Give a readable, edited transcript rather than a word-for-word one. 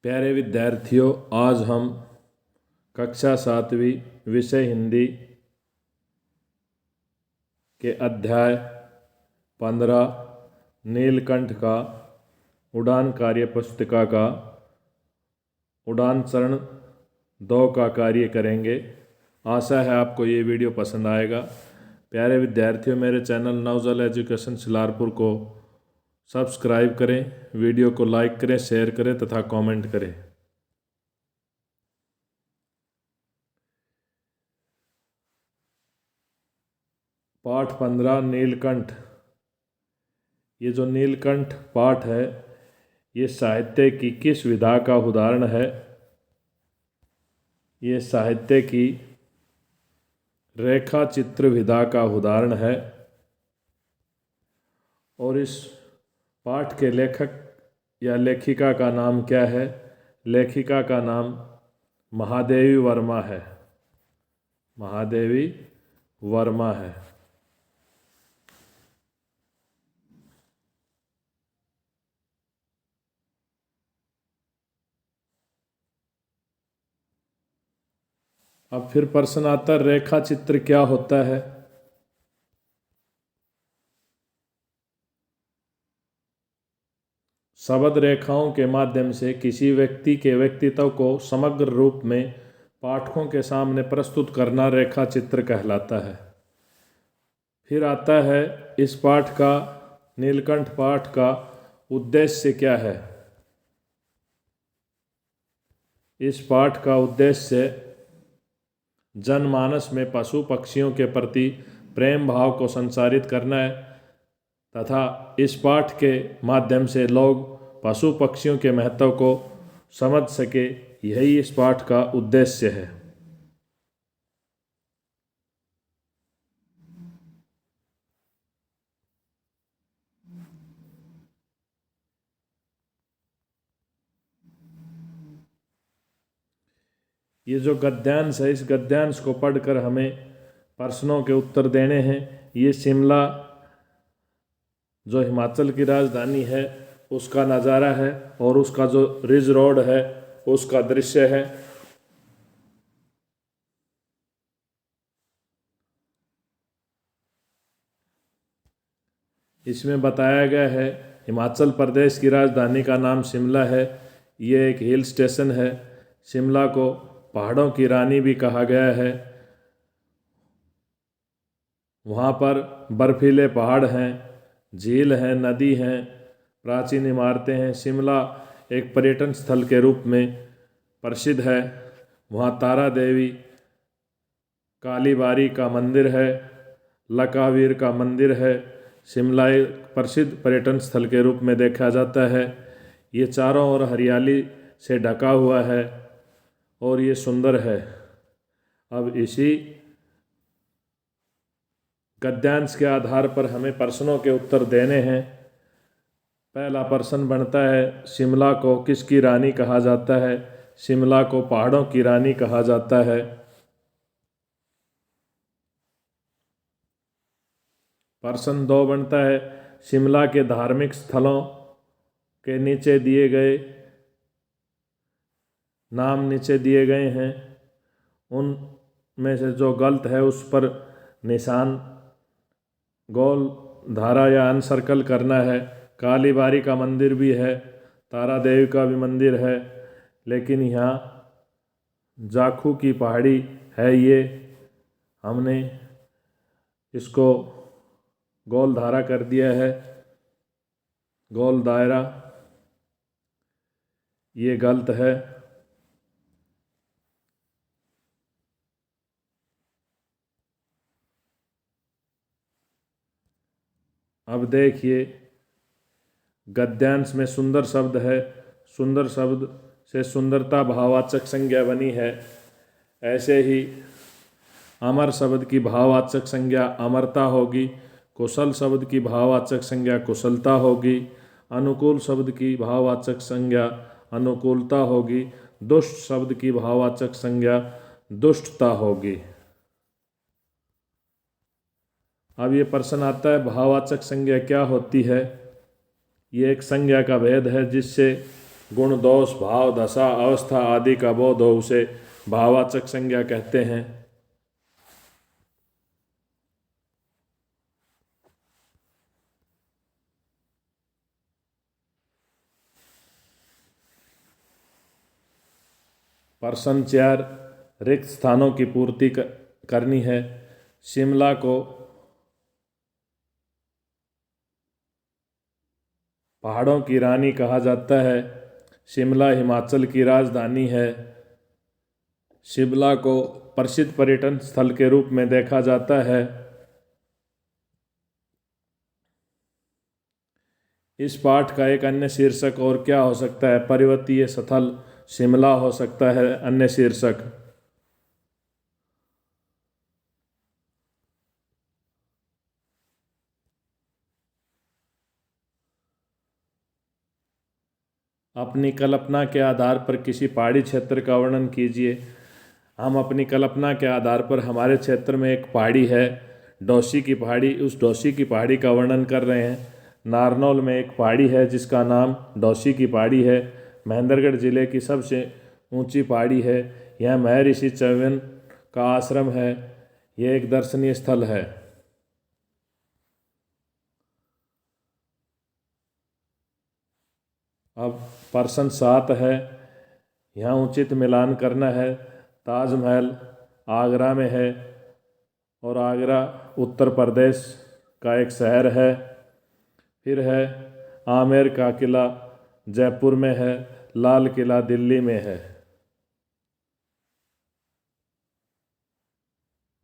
प्यारे विद्यार्थियों, आज हम कक्षा 7वीं विषय हिंदी के अध्याय 15 नीलकंठ का उड़ान कार्य पुस्तिका का उड़ान चरण 2 का कार्य करेंगे। आशा है आपको ये वीडियो पसंद आएगा। प्यारे विद्यार्थियों, मेरे चैनल नवजल एजुकेशन सिलारपुर को सब्सक्राइब करें, वीडियो को लाइक करें, शेयर करें तथा कमेंट करें। पाठ 15 नीलकंठ। ये जो नीलकंठ पाठ है ये साहित्य की किस विधा का उदाहरण है? ये साहित्य की रेखा चित्र विधा का उदाहरण है। और इस पाठ के लेखक या लेखिका का नाम क्या है? लेखिका का नाम महादेवी वर्मा है। महादेवी वर्मा है। अब फिर प्रश्न आता है, रेखा चित्र क्या होता है? शब्द रेखाओं के माध्यम से किसी व्यक्ति के व्यक्तित्व को समग्र रूप में पाठकों के सामने प्रस्तुत करना रेखा चित्र कहलाता है। फिर आता है इस पाठ का, नीलकंठ पाठ का उद्देश्य क्या है? इस पाठ का उद्देश्य जनमानस में पशु पक्षियों के प्रति प्रेम भाव को संचारित करना है तथा इस पाठ के माध्यम से लोग पशु पक्षियों के महत्व को समझ सके, यही इस पाठ का उद्देश्य है। ये जो गद्यांश है, इस गद्यांश को पढ़कर हमें प्रश्नों के उत्तर देने हैं। ये शिमला जो हिमाचल की राजधानी है उसका नज़ारा है और उसका जो रिज रोड है उसका दृश्य है। इसमें बताया गया है हिमाचल प्रदेश की राजधानी का नाम शिमला है। ये एक हिल स्टेशन है। शिमला को पहाड़ों की रानी भी कहा गया है। वहाँ पर बर्फीले पहाड़ हैं, झील हैं, नदी हैं, प्राचीन इमारतें हैं। शिमला एक पर्यटन स्थल के रूप में प्रसिद्ध है। वहाँ तारा देवी, कालीबारी का मंदिर है, लकावीर का मंदिर है। शिमला एक प्रसिद्ध पर्यटन स्थल के रूप में देखा जाता है। ये चारों ओर हरियाली से ढका हुआ है और ये सुंदर है। अब इसी गद्यांश के आधार पर हमें प्रश्नों के उत्तर देने हैं। पहला प्रश्न बनता है, शिमला को किसकी रानी कहा जाता है? शिमला को पहाड़ों की रानी कहा जाता है। प्रश्न 2 बनता है, शिमला के धार्मिक स्थलों के नीचे दिए गए नाम नीचे दिए गए हैं, उन में से जो गलत है उस पर निशान गोल धारा या अनसर्कल करना है। कालीबारी का मंदिर भी है, तारा देवी का भी मंदिर है, लेकिन यहाँ जाखू की पहाड़ी है। ये हमने इसको गोल धारा कर दिया है, गोल दायरा। ये गलत है। अब देखिए, गद्यांश में सुंदर शब्द है। सुंदर शब्द से सुंदरता भाववाचक संज्ञा बनी है। ऐसे ही अमर शब्द की भाववाचक संज्ञा अमरता होगी। कुशल शब्द की भाववाचक संज्ञा कुशलता होगी। अनुकूल शब्द की भाववाचक संज्ञा अनुकूलता होगी। दुष्ट शब्द की भाववाचक संज्ञा दुष्टता होगी। अब ये प्रश्न आता है, भाववाचक संज्ञा क्या होती है? ये एक संज्ञा का भेद है जिससे गुण, दोष, भाव, दशा, अवस्था आदि का बोध हो उसे भाववाचक संज्ञा कहते हैं। प्रश्न 4, रिक्त स्थानों की पूर्ति करनी है। शिमला को पहाड़ों की रानी कहा जाता है। शिमला हिमाचल की राजधानी है। शिमला को प्रसिद्ध पर्यटन स्थल के रूप में देखा जाता है। इस पाठ का एक अन्य शीर्षक और क्या हो सकता है? पर्वतीय स्थल शिमला हो सकता है अन्य शीर्षक। अपनी कल्पना के आधार पर किसी पहाड़ी क्षेत्र का वर्णन कीजिए। हम अपनी कल्पना के आधार पर हमारे क्षेत्र में एक पहाड़ी है, डोसी की पहाड़ी, उस डोसी की पहाड़ी का वर्णन कर रहे हैं। नारनौल में एक पहाड़ी है जिसका नाम डोसी की पहाड़ी है। महेंद्रगढ़ जिले की सबसे ऊंची पहाड़ी है। यह महर्षि च्यवन का आश्रम है। यह एक दर्शनीय स्थल है। अब प्रश्न 7 है, यहाँ उचित मिलान करना है। ताजमहल आगरा में है और आगरा उत्तर प्रदेश का एक शहर है। फिर है आमेर का किला जयपुर में है, लाल किला दिल्ली में है।